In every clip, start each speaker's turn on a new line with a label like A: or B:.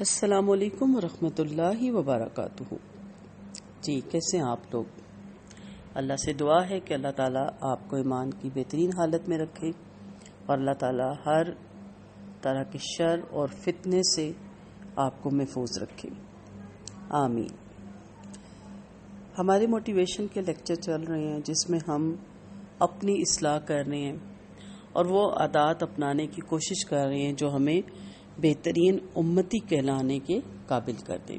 A: السلام علیکم ورحمۃ اللہ وبرکاتہ۔ جی کیسے ہیں آپ لوگ؟ اللہ سے دعا ہے کہ اللہ تعالیٰ آپ کو ایمان کی بہترین حالت میں رکھے اور اللہ تعالیٰ ہر طرح کے شر اور فتنے سے آپ کو محفوظ رکھے، آمین۔ ہمارے موٹیویشن کے لیکچر چل رہے ہیں جس میں ہم اپنی اصلاح کر رہے ہیں اور وہ عادات اپنانے کی کوشش کر رہے ہیں جو ہمیں بہترین امتی کہلانے کے قابل کر دیں۔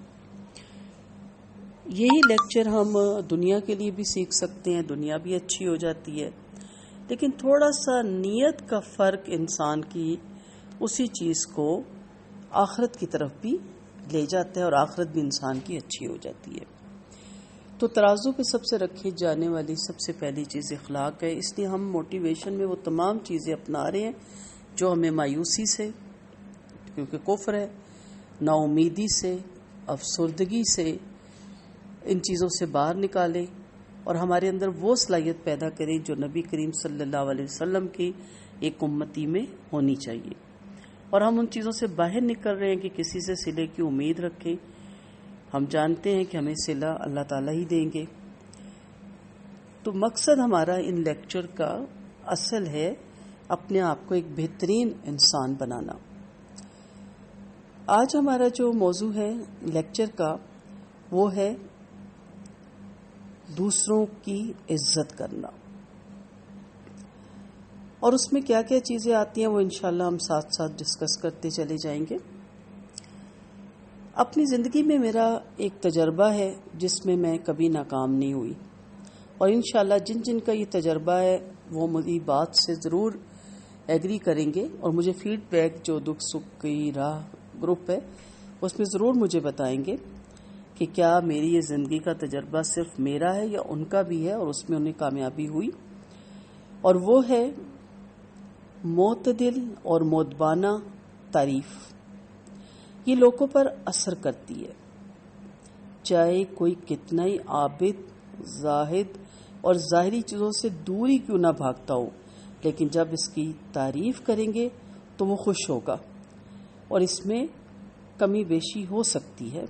A: یہی لیکچر ہم دنیا کے لیے بھی سیکھ سکتے ہیں، دنیا بھی اچھی ہو جاتی ہے، لیکن تھوڑا سا نیت کا فرق انسان کی اسی چیز کو آخرت کی طرف بھی لے جاتا ہے اور آخرت بھی انسان کی اچھی ہو جاتی ہے۔ تو ترازو پہ سب سے رکھی جانے والی سب سے پہلی چیز اخلاق ہے، اس لیے ہم موٹیویشن میں وہ تمام چیزیں اپنا رہے ہیں جو ہمیں مایوسی سے، کیونکہ کفر ہے، نا امیدی سے، افسردگی سے، ان چیزوں سے باہر نکالے اور ہمارے اندر وہ صلاحیت پیدا کرے جو نبی کریم صلی اللہ علیہ وسلم کی ایک امتی میں ہونی چاہیے۔ اور ہم ان چیزوں سے باہر نکل رہے ہیں کہ کسی سے صلے کی امید رکھیں۔ ہم جانتے ہیں کہ ہمیں صلہ اللہ تعالیٰ ہی دیں گے۔ تو مقصد ہمارا ان لیکچر کا اصل ہے اپنے آپ کو ایک بہترین انسان بنانا۔ آج ہمارا جو موضوع ہے لیکچر کا وہ ہے دوسروں کی عزت کرنا، اور اس میں کیا کیا چیزیں آتی ہیں وہ انشاءاللہ ہم ساتھ ساتھ ڈسکس کرتے چلے جائیں گے۔ اپنی زندگی میں میرا ایک تجربہ ہے جس میں میں کبھی ناکام نہیں ہوئی، اور انشاءاللہ جن جن کا یہ تجربہ ہے وہ میری بات سے ضرور ایگری کریں گے اور مجھے فیڈ بیک جو دکھ سکھ کی راہ گروپ ہے اس میں ضرور مجھے بتائیں گے کہ کیا میری یہ زندگی کا تجربہ صرف میرا ہے یا ان کا بھی ہے اور اس میں انہیں کامیابی ہوئی۔ اور وہ ہے معتدل اور مؤدبانہ تعریف۔ یہ لوگوں پر اثر کرتی ہے، چاہے کوئی کتنا ہی عابد، زاہد اور ظاہری چیزوں سے دوری کیوں نہ بھاگتا ہو، لیکن جب اس کی تعریف کریں گے تو وہ خوش ہوگا، اور اس میں کمی بیشی ہو سکتی ہے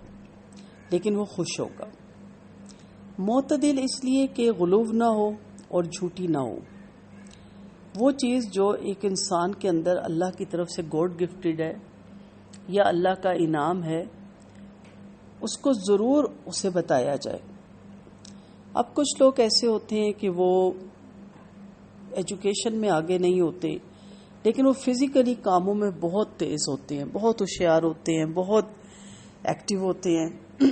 A: لیکن وہ خوش ہوگا۔ معتدل اس لیے کہ غلو نہ ہو اور جھوٹی نہ ہو۔ وہ چیز جو ایک انسان کے اندر اللہ کی طرف سے گاڈ گفٹڈ ہے یا اللہ کا انعام ہے، اس کو ضرور اسے بتایا جائے۔ اب کچھ لوگ ایسے ہوتے ہیں کہ وہ ایجوکیشن میں آگے نہیں ہوتے لیکن وہ فزیکلی کاموں میں بہت تیز ہوتے ہیں، بہت ہوشیار ہوتے ہیں، بہت ایکٹیو ہوتے ہیں،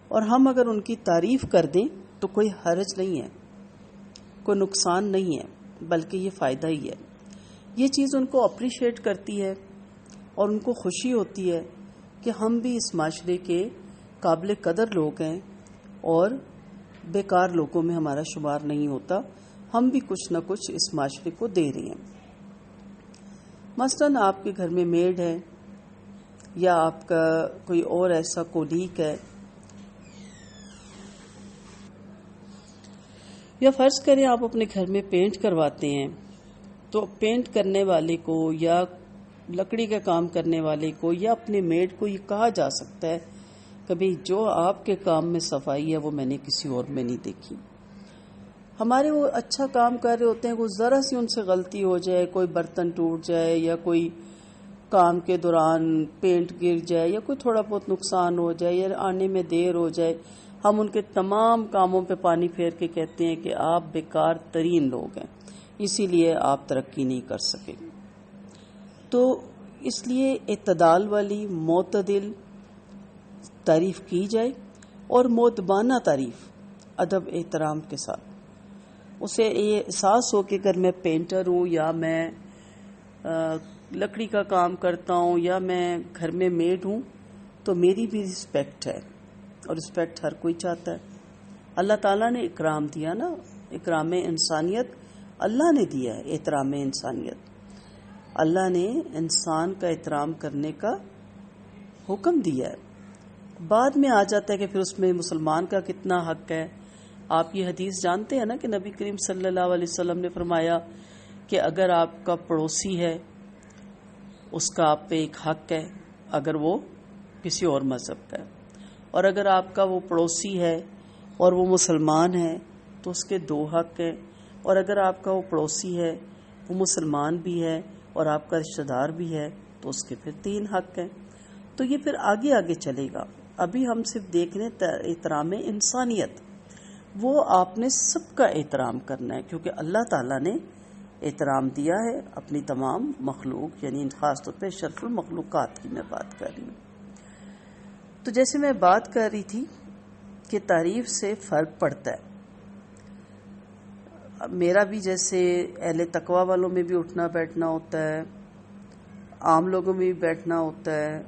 A: اور ہم اگر ان کی تعریف کر دیں تو کوئی حرج نہیں ہے، کوئی نقصان نہیں ہے، بلکہ یہ فائدہ ہی ہے۔ یہ چیز ان کو اپریشیٹ کرتی ہے اور ان کو خوشی ہوتی ہے کہ ہم بھی اس معاشرے کے قابل قدر لوگ ہیں اور بیکار لوگوں میں ہمارا شمار نہیں ہوتا، ہم بھی کچھ نہ کچھ اس معاشرے کو دے رہے ہیں۔ مثلاً آپ کے گھر میں میڈ ہے یا آپ کا کوئی اور ایسا کولیگ ہے، یا فرض کریں آپ اپنے گھر میں پینٹ کرواتے ہیں، تو پینٹ کرنے والے کو یا لکڑی کا کام کرنے والے کو یا اپنے میڈ کو یہ کہا جا سکتا ہے کبھی جو آپ کے کام میں صفائی ہے وہ میں نے کسی اور میں نہیں دیکھی۔ ہمارے وہ اچھا کام کر رہے ہوتے ہیں، وہ ذرا سی ان سے غلطی ہو جائے، کوئی برتن ٹوٹ جائے یا کوئی کام کے دوران پینٹ گر جائے یا کوئی تھوڑا بہت نقصان ہو جائے یا آنے میں دیر ہو جائے، ہم ان کے تمام کاموں پہ پانی پھیر کے کہتے ہیں کہ آپ بیکار ترین لوگ ہیں، اسی لیے آپ ترقی نہیں کر سکے۔ تو اس لیے اعتدال والی معتدل تعریف کی جائے اور مؤدبانہ تعریف ادب احترام کے ساتھ۔ اسے یہ احساس ہو کہ اگر میں پینٹر ہوں یا میں لکڑی کا کام کرتا ہوں یا میں گھر میں میڈ ہوں تو میری بھی رسپیکٹ ہے، اور رسپیکٹ ہر کوئی چاہتا ہے۔ اللہ تعالیٰ نے اکرام دیا نا، اکرام انسانیت اللہ نے دیا ہے، احترام انسانیت اللہ نے انسان کا احترام کرنے کا حکم دیا ہے۔ بعد میں آ جاتا ہے کہ پھر اس میں مسلمان کا کتنا حق ہے۔ آپ یہ حدیث جانتے ہیں نا کہ نبی کریم صلی اللہ علیہ وسلم نے فرمایا کہ اگر آپ کا پڑوسی ہے اس کا آپ پہ ایک حق ہے، اگر وہ کسی اور مذہب کا ہے، اور اگر آپ کا وہ پڑوسی ہے اور وہ مسلمان ہے تو اس کے 2 حق ہیں، اور اگر آپ کا وہ پڑوسی ہے وہ مسلمان بھی ہے اور آپ کا رشتہ دار بھی ہے تو اس کے پھر 3 حق ہیں. تو یہ پھر آگے آگے چلے گا. ابھی ہم صرف دیکھ رہے ہیں احترام انسانیت، وہ آپ نے سب کا احترام کرنا ہے، کیونکہ اللہ تعالیٰ نے احترام دیا ہے اپنی تمام مخلوق، یعنی خاص طور پہ اشرف المخلوقات کی میں بات کر رہی ہوں. تو جیسے میں بات کر رہی تھی کہ تعریف سے فرق پڑتا ہے. میرا بھی جیسے اہل تقوی والوں میں بھی اٹھنا بیٹھنا ہوتا ہے، عام لوگوں میں بھی بیٹھنا ہوتا ہے،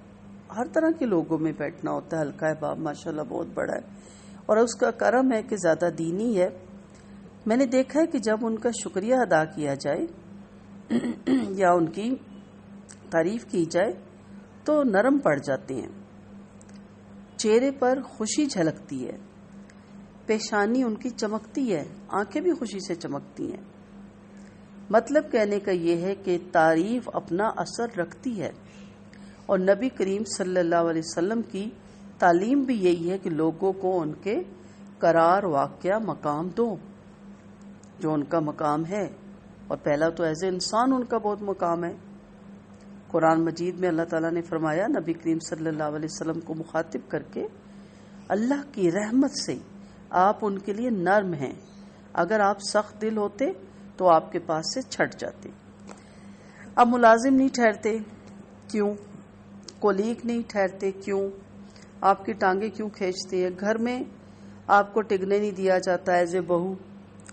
A: ہر طرح کے لوگوں میں بیٹھنا ہوتا ہے. حلقہ باب ماشاءاللہ بہت بڑا ہے اور اس کا کرم ہے کہ زیادہ دینی ہے. میں نے دیکھا ہے کہ جب ان کا شکریہ ادا کیا جائے یا ان کی تعریف کی جائے تو نرم پڑ جاتے ہیں، چہرے پر خوشی جھلکتی ہے، پیشانی ان کی چمکتی ہے، آنکھیں بھی خوشی سے چمکتی ہیں. مطلب کہنے کا یہ ہے کہ تعریف اپنا اثر رکھتی ہے، اور نبی کریم صلی اللہ علیہ وسلم کی تعلیم بھی یہی ہے کہ لوگوں کو ان کے قرار واقعہ مقام دو جو ان کا مقام ہے. اور پہلا تو ایز اے انسان ان کا بہت مقام ہے. قرآن مجید میں اللہ تعالیٰ نے فرمایا نبی کریم صلی اللہ علیہ وسلم کو مخاطب کر کے، اللہ کی رحمت سے آپ ان کے لیے نرم ہیں، اگر آپ سخت دل ہوتے تو آپ کے پاس سے چھٹ جاتے. اب ملازم نہیں ٹھہرتے کیوں؟ کولیگ نہیں ٹھہرتے کیوں؟ آپ کی ٹانگیں کیوں کھینچتے ہیں؟ گھر میں آپ کو ٹکنے نہیں دیا جاتا ایز اے بہو،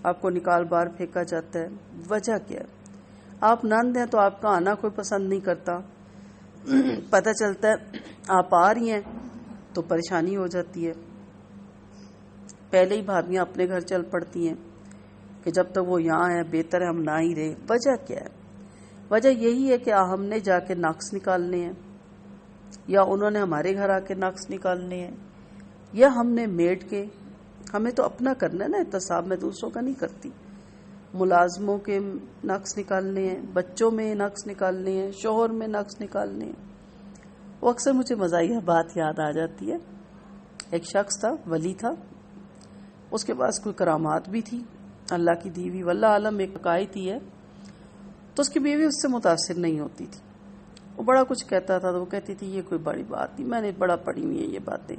A: آپ کو نکال باہر پھینکا جاتا ہے. وجہ کیا ہے؟ آپ نند ہیں تو آپ کا آنا کوئی پسند نہیں کرتا. پتہ چلتا ہے آپ آ رہی ہیں تو پریشانی ہو جاتی ہے. پہلے ہی بھابیاں اپنے گھر چل پڑتی ہیں کہ جب تک وہ یہاں ہے بہتر ہے ہم نہ ہی رہے. وجہ کیا ہے؟ وجہ یہی ہے کہ ہم نے جا کے نقص نکالنے ہیں، یا انہوں نے ہمارے گھر آ کے نقص نکالنے ہیں، یا ہم نے میڈ کے. ہمیں تو اپنا کرنا ہے نا، احتساب میں دوسروں کا نہیں کرتی. ملازموں کے نقص نکالنے ہیں، بچوں میں نقص نکالنے ہیں، شوہر میں نقص نکالنے ہیں. وہ اکثر مجھے مزاحیہ بات یاد آ جاتی ہے. ایک شخص تھا، ولی تھا، اس کے پاس کوئی کرامات بھی تھی اللہ کی دی ہوئی، واللہ عالم ایک عقائد ہی ہے. تو اس کی بیوی اس سے متاثر نہیں ہوتی تھی. وہ بڑا کچھ کہتا تھا تو وہ کہتی تھی یہ کوئی بڑی بات نہیں، میں نے بڑا پڑھی ہوئی ہے یہ باتیں.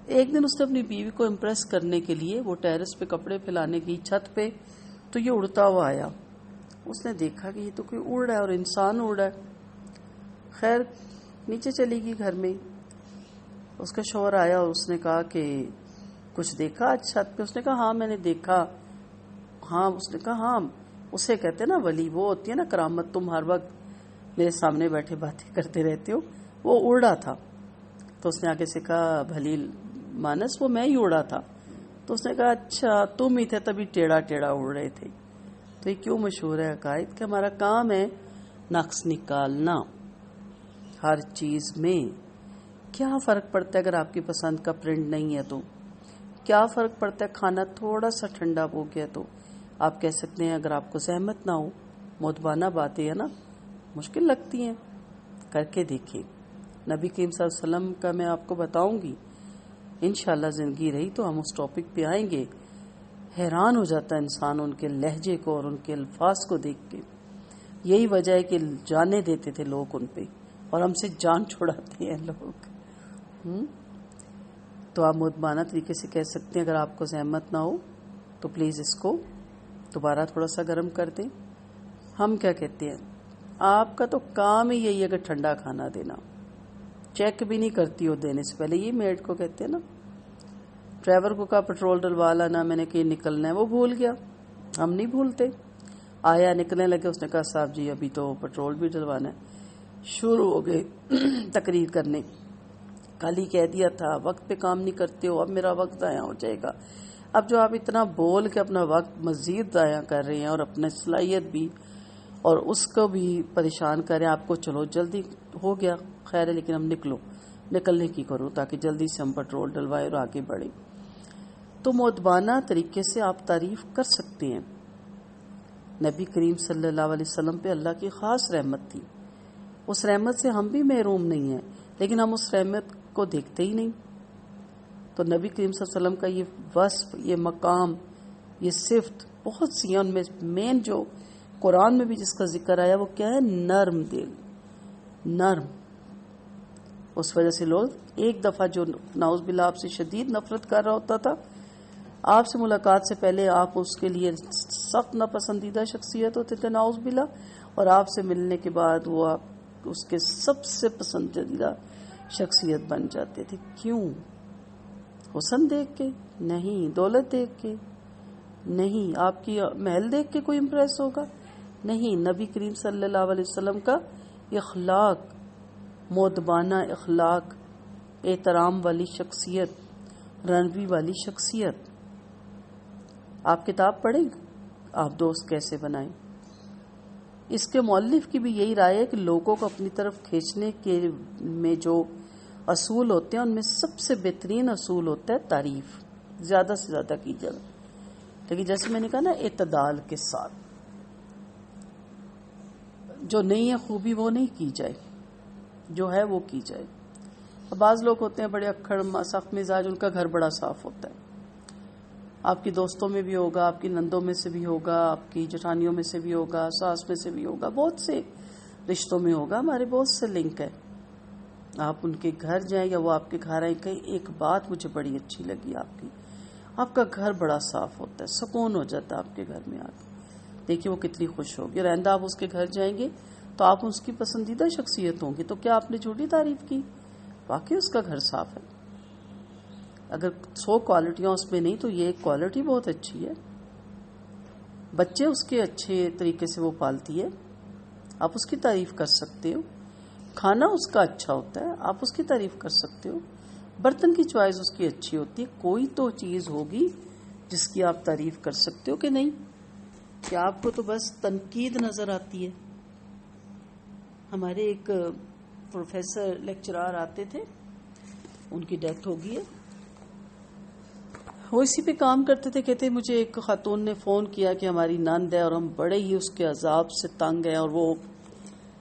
A: ایک دن اس نے اپنی بیوی کو امپریس کرنے کے لیے وہ ٹیرس پہ کپڑے پھیلانے گئی چھت پہ، تو یہ اڑتا ہوا آیا. اس نے دیکھا کہ یہ تو کوئی اڑ رہا ہے اور انسان اڑ رہا ہے. خیر نیچے چلی گئی گھر میں. اس کا شوہر آیا اور اس نے کہا کہ کچھ دیکھا آج چھت پہ؟ اس نے کہا ہاں میں نے دیکھا. ہاں اس نے کہا ہاں اسے کہتے نا ولی، وہ ہوتی ہے نا کرامت، تم ہر وقت میرے سامنے بیٹھے باتیں کرتے رہتے ہو. وہ اڑ رہا تھا. تو اس نے آگے سے کہا بھلی مانس وہ میں ہی اڑا تھا. تو اس نے کہا اچھا تم ہی تھے تبھی ٹیڑھا ٹیڑھا اڑ رہے تھے. تو یہ کیوں مشہور ہے عقائد کہ ہمارا کام ہے نقص نکالنا ہر چیز میں. کیا فرق پڑتا ہے اگر آپ کی پسند کا پرنٹ نہیں ہے تو؟ کیا فرق پڑتا ہے کھانا تھوڑا سا ٹھنڈا ہو گیا تو؟ آپ کہہ سکتے ہیں اگر آپ کو زحمت نہ ہو. مدبانہ باتیں ہیں نا، مشکل لگتی ہیں، کر کے دیکھیں. نبی کریم صلی اللہ علیہ وسلم کا میں آپ کو بتاؤں گی، انشاءاللہ زندگی رہی تو ہم اس ٹاپک پہ آئیں گے. حیران ہو جاتا ہے انسان ان کے لہجے کو اور ان کے الفاظ کو دیکھ کے. یہی وجہ ہے کہ جانے دیتے تھے لوگ ان پہ اور ہم سے جان چھڑاتے ہیں لوگ. تو آپ مدبانہ طریقے سے کہہ سکتے ہیں اگر آپ کو زحمت نہ ہو تو پلیز اس کو دوبارہ تھوڑا سا گرم کر دیں. ہم کیا کہتے ہیں، آپ کا تو کام ہی یہی ہے کہ ٹھنڈا کھانا دینا، چیک بھی نہیں کرتی ہو دینے سے پہلے. یہ میڈ کو کہتے ہیں نا. ڈرائیور کو کہا پٹرول ڈلوا لانا، میں نے کہ نکلنا ہے، وہ بھول گیا. ہم نہیں بھولتے. آیا نکلنے لگے، اس نے کہا صاحب جی ابھی تو پٹرول بھی ڈلوانا ہے. شروع ہو گئے تقریر کرنے. کل ہی کہہ دیا تھا وقت پہ کام نہیں کرتے ہو، اب میرا وقت ضائع ہو جائے گا. اب جو آپ اتنا بول کے اپنا وقت مزید ضائع کر رہے ہیں اور اپنے صلاحیت بھی اور اس کو بھی پریشان کر رہے ہیں. آپ کو چلو جلدی ہو گیا خیر ہے، لیکن ہم نکلنے کی کرو تاکہ جلدی سے ہم پٹرول ڈلوائے اور آگے بڑھیں. تو مؤدبانہ طریقے سے آپ تعریف کر سکتے ہیں. نبی کریم صلی اللہ علیہ وسلم پہ اللہ کی خاص رحمت تھی اس رحمت سے ہم بھی محروم نہیں ہیں، لیکن ہم اس رحمت کو دیکھتے ہی نہیں. تو نبی کریم صلی اللہ علیہ وسلم کا یہ وصف، یہ مقام، یہ صفت بہت سی ہیں. ان میں مین جو قرآن میں بھی جس کا ذکر آیا وہ کیا ہے؟ نرم دل، نرم. اس وجہ سے لوگ ایک دفعہ جو نعوذ باللہ آپ سے شدید نفرت کر رہا ہوتا تھا، آپ سے ملاقات سے پہلے آپ اس کے لیے سخت ناپسندیدہ شخصیت ہوتے تھے نعوذ باللہ، اور آپ سے ملنے کے بعد وہ آپ اس کے سب سے پسندیدہ شخصیت بن جاتے تھے. کیوں؟ حسن دیکھ کے نہیں، دولت دیکھ کے نہیں، آپ کی محل دیکھ کے کوئی امپریس ہوگا نہیں. نبی کریم صلی اللہ علیہ وسلم کا اخلاق، مؤدبانہ اخلاق، احترام والی شخصیت، رنوی والی شخصیت. آپ کتاب پڑھیں، آپ دوست کیسے بنائیں. اس کے مؤلف کی بھی یہی رائے ہے کہ لوگوں کو اپنی طرف کھینچنے کے میں جو اصول ہوتے ہیں ان میں سب سے بہترین اصول ہوتا ہے تعریف، زیادہ سے زیادہ کی جائے. لیکن جیسے میں نے کہا نا، اعتدال کے ساتھ. جو نہیں ہے خوبی وہ نہیں کی جائے، جو ہے وہ کی جائے. بعض لوگ ہوتے ہیں بڑے اکھڑ سخت مزاج، ان کا گھر بڑا صاف ہوتا ہے. آپ کی دوستوں میں بھی ہوگا، آپ کی نندوں میں سے بھی ہوگا، آپ کی جٹھانیوں میں سے بھی ہوگا، ساس میں سے بھی ہوگا، بہت سے رشتوں میں ہوگا. ہمارے بہت سے لنک ہے. آپ ان کے گھر جائیں یا وہ آپ کے گھر آئیں، کہیں ایک بات مجھے بڑی اچھی لگی آپ کی، آپ کا گھر بڑا صاف ہوتا ہے، سکون ہو جاتا ہے آپ کے گھر میں آ کے. دیکھیے وہ کتنی خوش ہوگی. اور آئندہ آپ اس کے گھر جائیں گے تو آپ اس کی پسندیدہ شخصیت ہوں گی. تو کیا آپ نے جھوٹی تعریف کی؟ واقعی اس کا گھر صاف ہے. اگر 100 کوالٹیاں اس میں نہیں تو یہ ایک کوالٹی بہت اچھی ہے. بچے اس کے اچھے طریقے سے وہ پالتی ہے، آپ اس کی تعریف کر سکتے ہو. کھانا اس کا اچھا ہوتا ہے، آپ اس کی تعریف کر سکتے ہو. برتن کی چوائس اس کی اچھی ہوتی ہے. کوئی تو چیز ہوگی جس کی آپ تعریف کر سکتے ہو کہ نہیں، کہ آپ کو تو بس تنقید نظر آتی ہے. ہمارے ایک پروفیسر لیکچرار آتے تھے، ان کی ڈیتھ ہو گئی ہے. وہ اسی پہ کام کرتے تھے. کہتے مجھے ایک خاتون نے فون کیا کہ ہماری نند ہے اور ہم بڑے ہی اس کے عذاب سے تنگ ہیں، اور وہ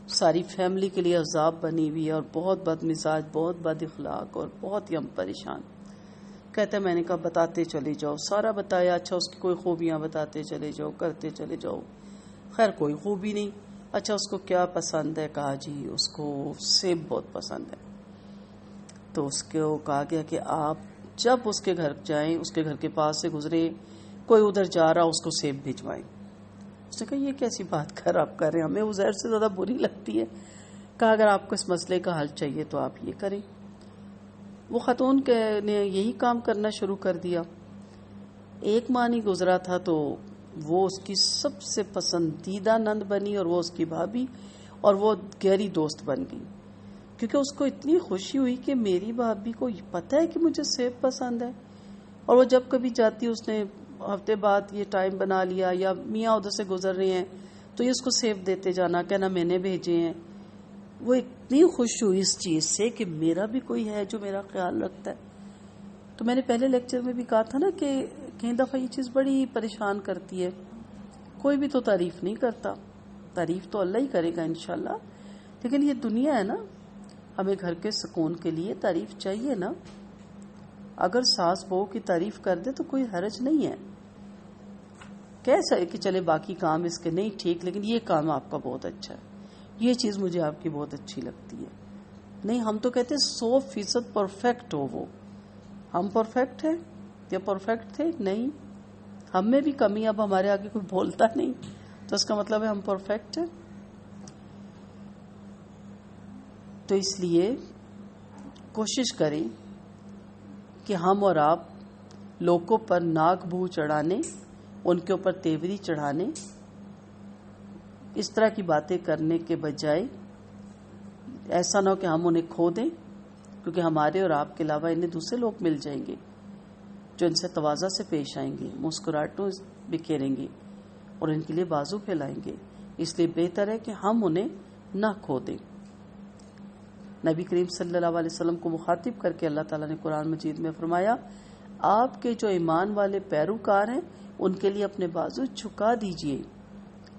A: ساری فیملی کے لیے عذاب بنی ہوئی ہے، اور بہت بد مزاج، بہت بد اخلاق، اور بہت ہی ہم پریشان. کہتے میں نے کہا بتاتے چلے جاؤ. سارا بتایا. اچھا اس کی کوئی خوبیاں بتاتے چلے جاؤ، کرتے چلے جاؤ. خیر کوئی خوبی نہیں. اچھا اس کو کیا پسند ہے؟ کہا جی اس کو سیب بہت پسند ہے. تو اس کو کہا گیا کہ آپ جب اس کے گھر جائیں، اس کے گھر کے پاس سے گزرے، کوئی ادھر جا رہا اس کو سیب بھجوائیں. اس نے کہا یہ کیسی بات کر آپ کر رہے ہیں، ہمیں عزیر سے زیادہ بری لگتی ہے. کہا اگر آپ کو اس مسئلے کا حل چاہیے تو آپ یہ کریں. وہ خاتون نے یہی کام کرنا شروع کر دیا. 1 ماہ نہیں گزرا تھا تو وہ اس کی سب سے پسندیدہ نند بنی، اور وہ اس کی بھابھی، اور وہ گہری دوست بن گئی. کیونکہ اس کو اتنی خوشی ہوئی کہ میری بھابھی کو پتہ ہے کہ مجھے سیب پسند ہے. اور وہ جب کبھی جاتی، اس نے ہفتے بعد یہ ٹائم بنا لیا، یا میاں ادھر سے گزر رہے ہیں تو یہ اس کو سیب دیتے جانا، کہنا میں نے بھیجے ہیں. وہ اتنی خوش ہوئی اس چیز سے کہ میرا بھی کوئی ہے جو میرا خیال رکھتا ہے. تو میں نے پہلے لیکچر میں بھی کہا تھا نا کہ کئی دفعہ یہ چیز بڑی پریشان کرتی ہے. کوئی بھی تو تعریف نہیں کرتا، تعریف تو اللہ ہی کرے گا انشاءاللہ. لیکن یہ دنیا ہے نا، ہمیں گھر کے سکون کے لیے تعریف چاہیے نا. اگر ساس بہو کی تعریف کر دے تو کوئی حرج نہیں ہے. کیسا ہے کہ چلے باقی کام اس کے نہیں ٹھیک، لیکن یہ کام آپ کا بہت اچھا ہے، یہ چیز مجھے آپ کی بہت اچھی لگتی ہے. نہیں، ہم تو کہتے 100% پرفیکٹ ہو. وہ ہم پرفیکٹ ہیں یا پرفیکٹ تھے؟ نہیں. ہم میں بھی کمی، اب ہمارے آگے کوئی بولتا نہیں تو اس کا مطلب ہے ہم پرفیکٹ ہیں. تو اس لیے کوشش کریں کہ ہم اور آپ لوگوں پر ناک بو چڑھانے، ان کے اوپر تیوری چڑھانے، اس طرح کی باتیں کرنے کے بجائے ایسا نہ ہو کہ ہم انہیں کھو دیں. کیونکہ ہمارے اور آپ کے علاوہ انہیں دوسرے لوگ مل جائیں گے جو ان سے تواضع سے پیش آئیں گے، مسکراہٹوں بکھیریں گے اور ان کے لیے بازو پھیلائیں گے. اس لیے بہتر ہے کہ ہم انہیں نہ کھو دیں. نبی کریم صلی اللہ علیہ وسلم کو مخاطب کر کے اللہ تعالیٰ نے قرآن مجید میں فرمایا، آپ کے جو ایمان والے پیروکار ہیں ان کے لیے اپنے بازو جھکا دیجئے،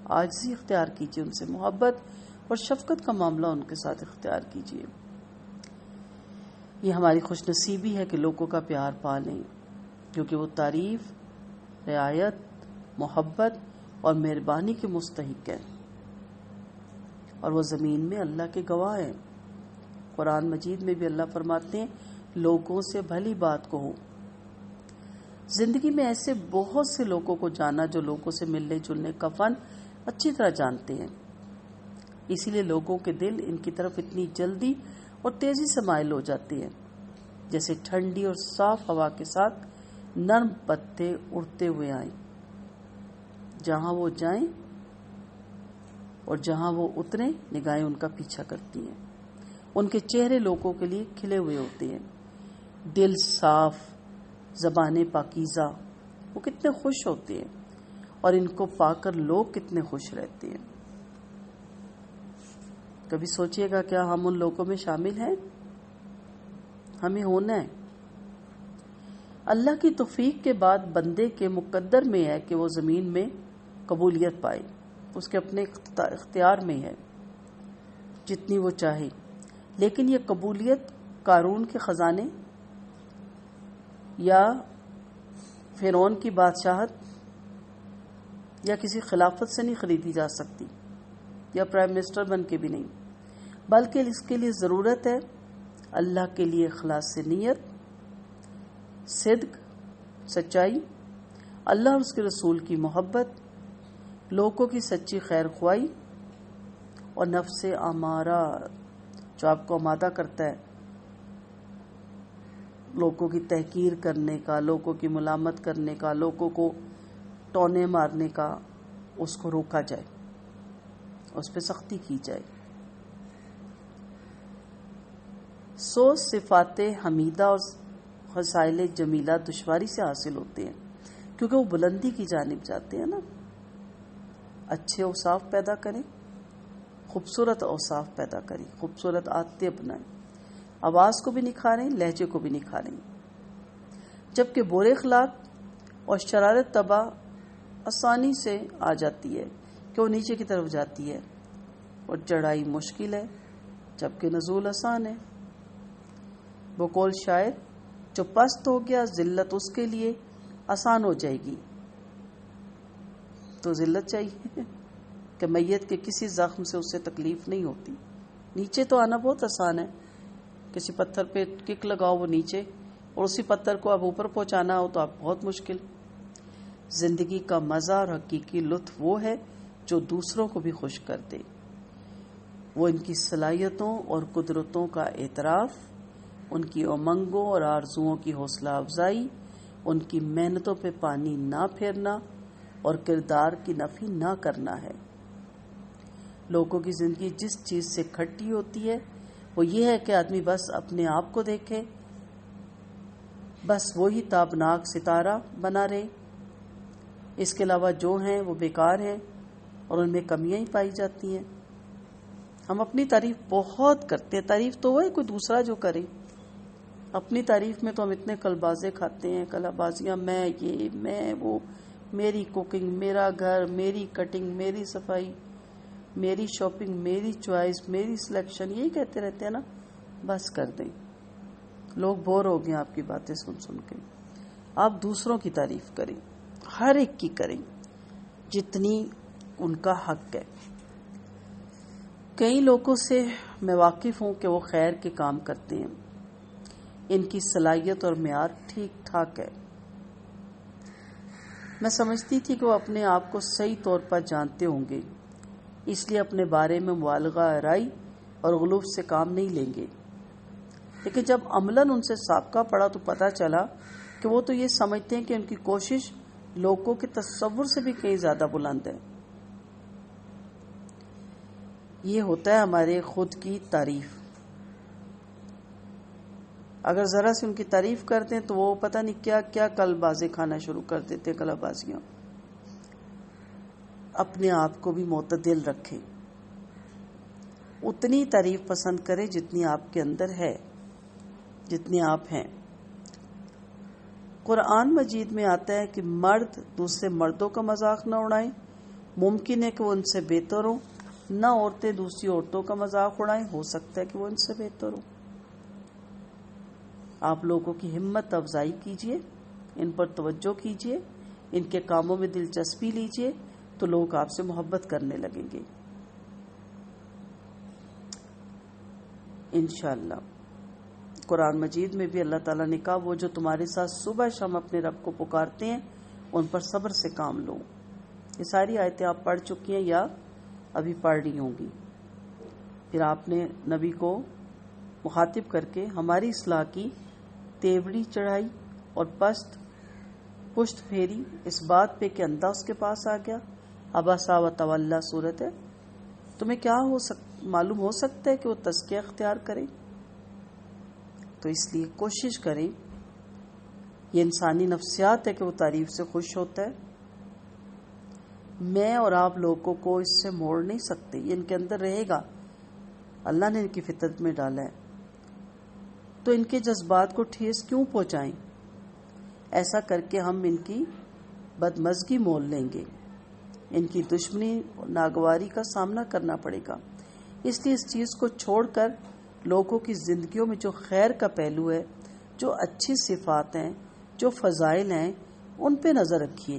A: عاجزی اختیار کیجئے، ان سے محبت اور شفقت کا معاملہ ان کے ساتھ اختیار کیجیے۔ یہ ہماری خوش نصیبی ہے کہ لوگوں کا پیار پالیں، کیونکہ وہ تعریف، رعایت، محبت اور مہربانی کے مستحق ہیں، اور وہ زمین میں اللہ کے گواہ ہیں۔ قرآن مجید میں بھی اللہ فرماتے ہیں لوگوں سے بھلی بات کہو۔ زندگی میں ایسے بہت سے لوگوں کو جانا جو لوگوں سے ملنے جلنے کا فن اچھی طرح جانتے ہیں، اسی لیے لوگوں کے دل ان کی طرف اتنی جلدی اور تیزی سے مائل ہو جاتے ہیں، جیسے ٹھنڈی اور صاف ہوا کے ساتھ نرم پتے اڑتے ہوئے آئیں۔ جہاں وہ جائیں اور جہاں وہ اتریں، نگاہیں ان کا پیچھا کرتی ہیں۔ ان کے چہرے لوگوں کے لیے کھلے ہوئے ہوتے ہیں، دل صاف، زبانیں پاکیزہ، وہ کتنے خوش ہوتے ہیں، اور ان کو پا کر لوگ کتنے خوش رہتے ہیں۔ کبھی سوچئے گا کیا ہم ان لوگوں میں شامل ہیں؟ ہمیں ہونا ہے۔ اللہ کی توفیق کے بعد بندے کے مقدر میں ہے کہ وہ زمین میں قبولیت پائے، اس کے اپنے اختیار میں ہے جتنی وہ چاہے، لیکن یہ قبولیت قارون کے خزانے یا فرعون کی بادشاہت یا کسی خلافت سے نہیں خریدی جا سکتی، یا پرائم منسٹر بن کے بھی نہیں، بلکہ اس کے لیے ضرورت ہے اللہ کے لیے اخلاص سے نیت، صدق، سچائی، اللہ اور اس کے رسول کی محبت، لوگوں کی سچی خیر خواہی، اور نفس امارہ جو آپ کو آمادہ کرتا ہے لوگوں کی تحقیر کرنے کا، لوگوں کی ملامت کرنے کا، لوگوں کو ٹونے مارنے کا، اس کو روکا جائے، اس پہ سختی کی جائے۔ سو صفات حمیدہ اور خصائل جمیلہ دشواری سے حاصل ہوتے ہیں، کیونکہ وہ بلندی کی جانب جاتے ہیں نا۔ اچھے اوصاف پیدا کریں، خوبصورت اوصاف پیدا کریں، خوبصورت عادتیں اپنائیں، آواز کو بھی نکھاریں، لہجے کو بھی نکھاریں، جبکہ برے اخلاق اور شرارت طبع آسانی سے آ جاتی ہے کہ وہ نیچے کی طرف جاتی ہے، اور چڑھائی مشکل ہے جبکہ نزول آسان ہے۔ بقول شاعر، جو پست ہو گیا ذلت اس کے لیے آسان ہو جائے گی۔ تو ذلت چاہیے کہ میت کے کسی زخم سے اسے تکلیف نہیں ہوتی۔ نیچے تو آنا بہت آسان ہے، کسی پتھر پہ کک لگاؤ وہ نیچے، اور اسی پتھر کو اب اوپر پہنچانا ہو تو اب بہت مشکل۔ زندگی کا مزہ اور حقیقی لطف وہ ہے جو دوسروں کو بھی خوش کر دے، وہ ان کی صلاحیتوں اور قدرتوں کا اعتراف، ان کی امنگوں اور آرزوؤں کی حوصلہ افزائی، ان کی محنتوں پہ پانی نہ پھیرنا اور کردار کی نفی نہ کرنا ہے۔ لوگوں کی زندگی جس چیز سے کھٹی ہوتی ہے وہ یہ ہے کہ آدمی بس اپنے آپ کو دیکھے، بس وہی تابناک ستارہ بنا رہے، اس کے علاوہ جو ہیں وہ بیکار ہیں اور ان میں کمیاں ہی پائی جاتی ہیں۔ ہم اپنی تعریف بہت کرتے ہیں، تعریف تو وہ ہے کوئی دوسرا جو کرے، اپنی تعریف میں تو ہم اتنے کلبازے کھاتے ہیں، کلابازیاں، میں یہ، میں وہ، میری کوکنگ، میرا گھر، میری کٹنگ، میری صفائی، میری شاپنگ، میری چوائس، میری سلیکشن، یہی کہتے رہتے ہیں نا۔ بس کر دیں، لوگ بور ہو گئے آپ کی باتیں سن سن کے۔ آپ دوسروں کی تعریف کریں، ہر ایک کی کریں جتنی ان کا حق ہے۔ کئی لوگوں سے میں واقف ہوں کہ وہ خیر کے کام کرتے ہیں، ان کی صلاحیت اور معیار ٹھیک ٹھاک ہے۔ میں سمجھتی تھی کہ وہ اپنے آپ کو صحیح طور پر جانتے ہوں گے، اس لیے اپنے بارے میں مبالغہ آرائی اور غلوف سے کام نہیں لیں گے، لیکن جب عملاً ان سے سابقہ پڑا تو پتہ چلا کہ وہ تو یہ سمجھتے ہیں کہ ان کی کوشش لوگوں کے تصور سے بھی کہیں زیادہ بلند ہے۔ یہ ہوتا ہے ہمارے خود کی تعریف۔ اگر ذرا سے ان کی تعریف کر دیں تو وہ پتہ نہیں کیا کیا کلبازے کھانا شروع کر دیتے، کلبازیاں۔ اپنے آپ کو بھی معتدل رکھیں، اتنی تعریف پسند کریں جتنی آپ کے اندر ہے، جتنے آپ ہیں۔ قرآن مجید میں آتا ہے کہ مرد دوسرے مردوں کا مذاق نہ اڑائیں، ممکن ہے کہ وہ ان سے بہتر ہوں، نہ عورتیں دوسری عورتوں کا مذاق اڑائیں، ہو سکتا ہے کہ وہ ان سے بہتر ہو. آپ لوگوں کی ہمت افزائی کیجیے، ان پر توجہ کیجیے، ان کے کاموں میں دلچسپی لیجیے، تو لوگ آپ سے محبت کرنے لگیں گے انشاءاللہ. قرآن مجید میں بھی اللہ تعالیٰ نے کہا وہ جو تمہارے ساتھ صبح شام اپنے رب کو پکارتے ہیں ان پر صبر سے کام لو. یہ ساری آیتیں آپ پڑھ چکی ہیں یا ابھی پڑھ رہی ہوں گی. پھر آپ نے نبی کو مخاطب کر کے ہماری اصلاح کی، تیوری چڑھائی اور پشت پھیری اس بات پہ کہ اندھا اس کے پاس آ گیا. اباسا و تولا صورت ہے. تمہیں کیا معلوم ہو سکتا ہے کہ وہ تزکیہ اختیار کرے؟ تو اس لیے کوشش کریں. یہ انسانی نفسیات ہے کہ وہ تعریف سے خوش ہوتا ہے. میں اور آپ لوگوں کو اس سے موڑ نہیں سکتے، یہ ان کے اندر رہے گا، اللہ نے ان کی فطرت میں ڈالا ہے. تو ان کے جذبات کو ٹھیس کیوں پہنچائیں؟ ایسا کر کے ہم ان کی بدمزگی مول لیں گے، ان کی دشمنی ناگواری کا سامنا کرنا پڑے گا. اس لیے اس چیز کو چھوڑ کر لوگوں کی زندگیوں میں جو خیر کا پہلو ہے، جو اچھی صفات ہیں، جو فضائل ہیں، ان پہ نظر رکھیے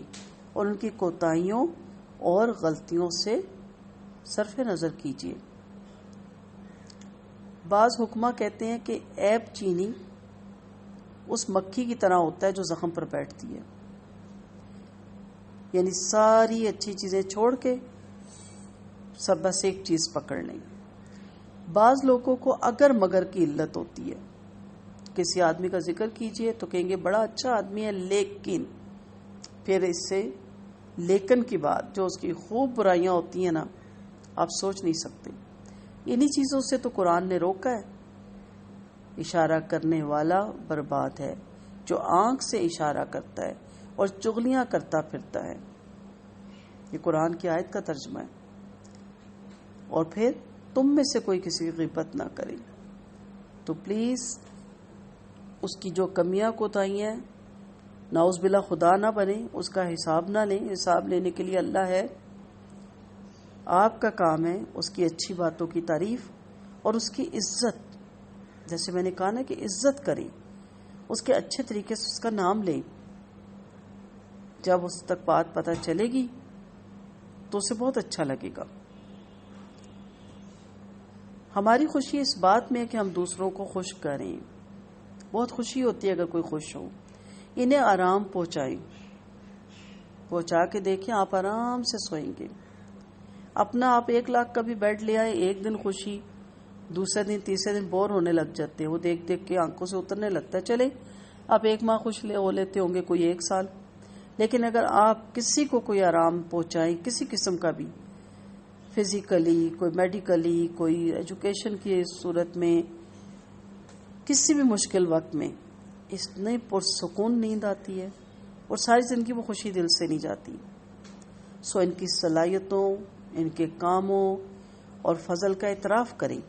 A: اور ان کی کوتاہیوں اور غلطیوں سے صرف نظر کیجیے. بعض حکماء کہتے ہیں کہ عیب چینی اس مکھی کی طرح ہوتا ہے جو زخم پر بیٹھتی ہے، یعنی ساری اچھی چیزیں چھوڑ کے سب بس ایک چیز پکڑ لیں. بعض لوگوں کو اگر مگر کی علت ہوتی ہے. کسی آدمی کا ذکر کیجئے تو کہیں گے بڑا اچھا آدمی ہے، لیکن پھر اس سے لیکن کی بات جو اس کی خوب برائیاں ہوتی ہیں نا، آپ سوچ نہیں سکتے. انہی چیزوں سے تو قرآن نے روکا ہے. اشارہ کرنے والا برباد ہے جو آنکھ سے اشارہ کرتا ہے اور چغلیاں کرتا پھرتا ہے. یہ قرآن کی آیت کا ترجمہ ہے. اور پھر تم میں سے کوئی کسی کی غیبت نہ کرے. تو پلیز اس کی جو کمیاں کوتاہیاں ہیں، نعوذ باللہ خدا نہ بنے، اس کا حساب نہ لیں. حساب لینے کے لیے اللہ ہے. آپ کا کام ہے اس کی اچھی باتوں کی تعریف اور اس کی عزت. جیسے میں نے کہا نا کہ عزت کریں، اس کے اچھے طریقے سے اس کا نام لیں. جب اس تک بات پتہ چلے گی تو اسے بہت اچھا لگے گا. ہماری خوشی اس بات میں ہے کہ ہم دوسروں کو خوش کریں. بہت خوشی ہوتی ہے اگر کوئی خوش ہو. انہیں آرام پہنچا کے دیکھیں، آپ آرام سے سوئیں گے. اپنا آپ 1 لاکھ کا بھی بیڈ لے آئے، ایک دن خوشی، دوسرے دن تیسرے دن بور ہونے لگ جاتے ہیں. وہ دیکھ دیکھ کے آنکھوں سے اترنے لگتا ہے. چلے آپ 1 ماہ خوش ہو لیتے ہوں گے، کوئی 1 سال. لیکن اگر آپ کسی کو کوئی آرام پہنچائیں کسی قسم کا بھی، فزیکلی، کوئی میڈیکلی، کوئی ایجوکیشن کی صورت میں، کسی بھی مشکل وقت میں، اتنی پرسکون نیند آتی ہے اور ساری زندگی وہ خوشی دل سے نہیں جاتی. سو ان کی صلاحیتوں، ان کے کاموں اور فضل کا اعتراف کریں.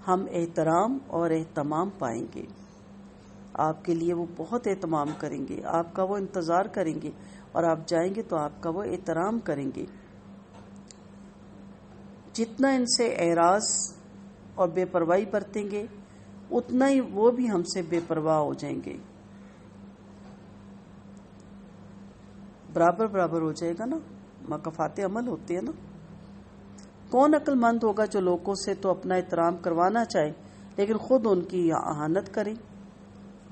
A: ہم احترام اور اہتمام پائیں گے. آپ کے لیے وہ بہت اہتمام کریں گے، آپ کا وہ انتظار کریں گے، اور آپ جائیں گے تو آپ کا وہ احترام کریں گے. جتنا ان سے اعراض اور بے پرواہی برتیں گے اتنا ہی وہ بھی ہم سے بے پرواہ ہو جائیں گے. برابر ہو جائے گا نا، مکافات عمل ہوتے ہیں نا. کون عقل مند ہوگا جو لوگوں سے تو اپنا احترام کروانا چاہے لیکن خود ان کی اہانت کرے.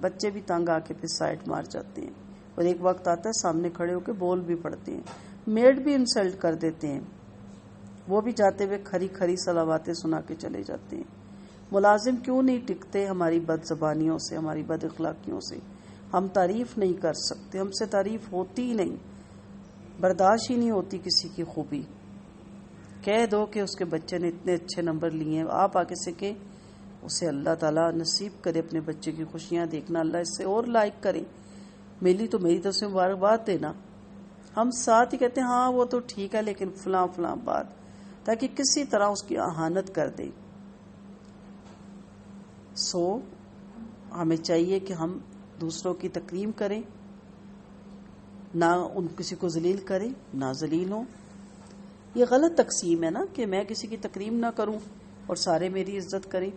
A: بچے بھی تنگ آ کے پھر سائڈ مار جاتے ہیں، اور ایک وقت آتا ہے سامنے کھڑے ہو کے بول بھی پڑتے ہیں. میڈ بھی انسلٹ کر دیتے ہیں، وہ بھی جاتے ہوئے کھری صلواتیں سنا کے چلے جاتے ہیں. ملازم کیوں نہیں ٹکتے ہماری بد زبانیوں سے، ہماری بد اخلاقیوں سے. ہم تعریف نہیں کر سکتے، ہم سے تعریف ہوتی ہی نہیں، برداشت ہی نہیں ہوتی کسی کی خوبی. کہہ دو کہ اس کے بچے نے اتنے اچھے نمبر لیے ہیں، آپ آگے سے کہ اسے اللہ تعالیٰ نصیب کرے اپنے بچے کی خوشیاں دیکھنا، اللہ اس سے اور لائق کرے. میری تو اسے مبارکباد دینا. ہم ساتھ ہی کہتے ہیں ہاں وہ تو ٹھیک ہے لیکن فلاں بات، تاکہ کسی طرح اس کی اہانت کر دیں. سو ہمیں چاہیے کہ ہم دوسروں کی تکریم کریں، نہ ان کسی کو ذلیل کریں، نہ ذلیل ہوں. یہ غلط تقسیم ہے نا کہ میں کسی کی تکریم نہ کروں اور سارے میری عزت کریں.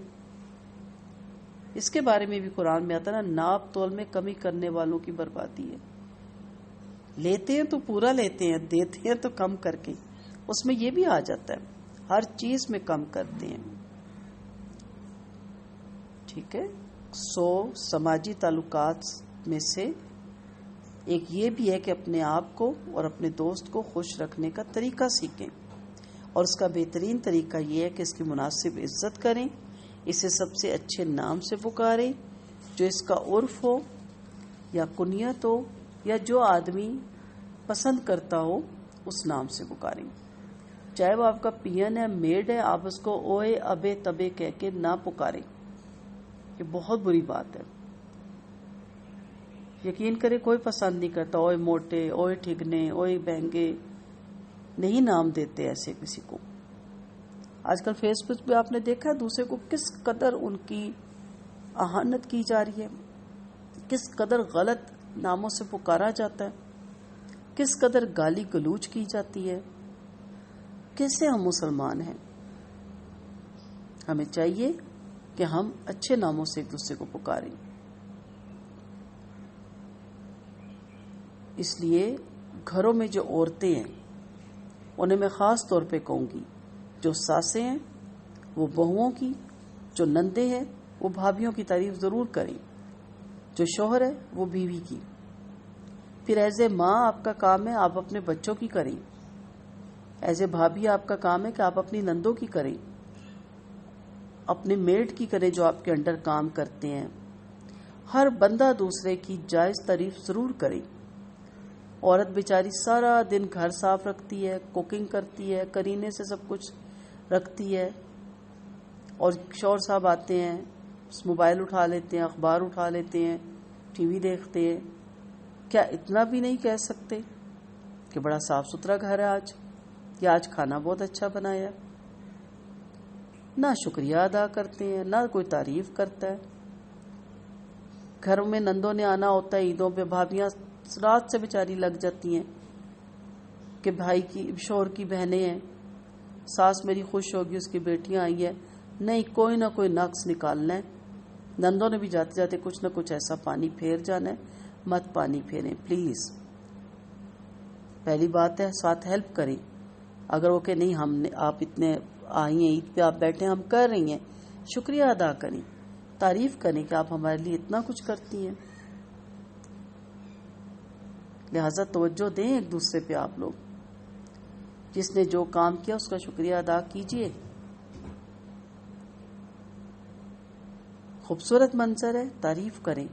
A: اس کے بارے میں بھی قرآن میں آتا ہے نا، ناپ تول میں کمی کرنے والوں کی بربادی ہے. لیتے ہیں تو پورا لیتے ہیں، دیتے ہیں تو کم کر کے. اس میں یہ بھی آ جاتا ہے، ہر چیز میں کم کرتے ہیں. ٹھیک ہے. سماجی تعلقات میں سے ایک یہ بھی ہے کہ اپنے آپ کو اور اپنے دوست کو خوش رکھنے کا طریقہ سیکھیں، اور اس کا بہترین طریقہ یہ ہے کہ اس کی مناسب عزت کریں، اسے سب سے اچھے نام سے پکاریں جو اس کا عرف ہو یا کنیت ہو یا جو آدمی پسند کرتا ہو اس نام سے پکاریں. چاہے وہ آپ کا پین ہے، میڈ ہے، آپ اس کو اوئے ابے تبے کہہ کے نہ پکاریں. یہ بہت بری بات ہے. یقین کرے کوئی پسند نہیں کرتا اوئے موٹے، اوئے ٹھگنے، اوئے بہنگے. نہیں نام دیتے ایسے کسی کو. آج کل فیس بک پہ آپ نے دیکھا ہے دوسرے کو کس قدر ان کی اہانت کی جا رہی ہے، کس قدر غلط ناموں سے پکارا جاتا ہے، کس قدر گالی گلوچ کی جاتی ہے. کیسے ہم مسلمان ہیں؟ ہمیں چاہیے کہ ہم اچھے ناموں سے ایک دوسرے کو پکاریں. اس لیے گھروں میں جو عورتیں ہیں انہیں میں خاص طور پہ کہوں گی، جو ساسیں ہیں وہ بہوؤں کی، جو نندے ہیں وہ بھابھیوں کی تعریف ضرور کریں، جو شوہر ہے وہ بیوی کی. پھر ایز اے ماں آپ کا کام ہے آپ اپنے بچوں کی کریں، ایز اے بھابھی آپ کا کام ہے کہ آپ اپنی نندوں کی کریں، اپنے میڈ کی کریں جو آپ کے انڈر کام کرتے ہیں. ہر بندہ دوسرے کی جائز تعریف ضرور کرے. عورت بیچاری سارا دن گھر صاف رکھتی ہے، کوکنگ کرتی ہے، کرینے سے سب کچھ رکھتی ہے، اور شوہر صاحب آتے ہیں موبائل اٹھا لیتے ہیں، اخبار اٹھا لیتے ہیں، ٹی وی دیکھتے ہیں. کیا اتنا بھی نہیں کہہ سکتے کہ بڑا صاف ستھرا گھر ہے آج، یا آج کھانا بہت اچھا بنایا ہے؟ نہ شکریہ ادا کرتے ہیں، نہ کوئی تعریف کرتا ہے. گھروں میں نندوں نے آنا ہوتا ہے عیدوں پہ، بھابیاں رات سے بیچاری لگ جاتی ہیں کہ بھائی کی شوہر کی بہنیں ہیں، ساس میری خوش ہوگی اس کی بیٹیاں آئی ہیں. نہیں، کوئی نہ کوئی نقص نکالنا ہے. نندوں نے بھی جاتے جاتے کچھ نہ کچھ ایسا پانی پھیر جانا ہے. مت پانی پھیریں پلیز. پہلی بات ہے ساتھ ہیلپ کریں. اگر وہ کہ نہیں ہم نے آپ اتنے آئی ہیں عید پہ، آپ بیٹھے ہم کر رہی ہیں، شکریہ ادا کریں، تعریف کریں کہ آپ ہمارے لیے اتنا کچھ کرتی ہیں. لہذا توجہ دیں ایک دوسرے پہ. آپ لوگ جس نے جو کام کیا اس کا شکریہ ادا کیجئے. خوبصورت منظر ہے تعریف کریں،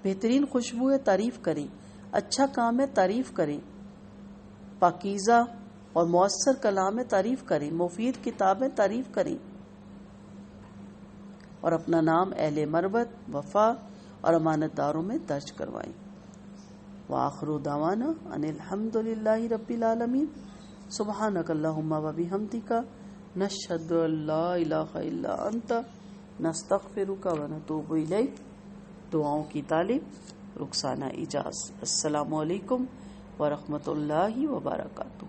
A: بہترین خوشبو ہے تعریف کریں، اچھا کام ہے تعریف کریں، پاکیزہ اور مؤثر کلام ہے تعریف کریں، مفید کتاب ہے تعریف کریں، اور اپنا نام اہل مروت، وفا اور امانت داروں میں درج کروائیں. وآخر دعوانا ان الحمد للہ رب العالمین. سبحانک اللہم وبحمدک، نشہد ان لا الہ الا انت، نستغفرک ونتوب الیک. دعاؤں کی طالب رخسانہ اجاز. السلام علیکم ورحمۃ اللہ وبرکاتہ.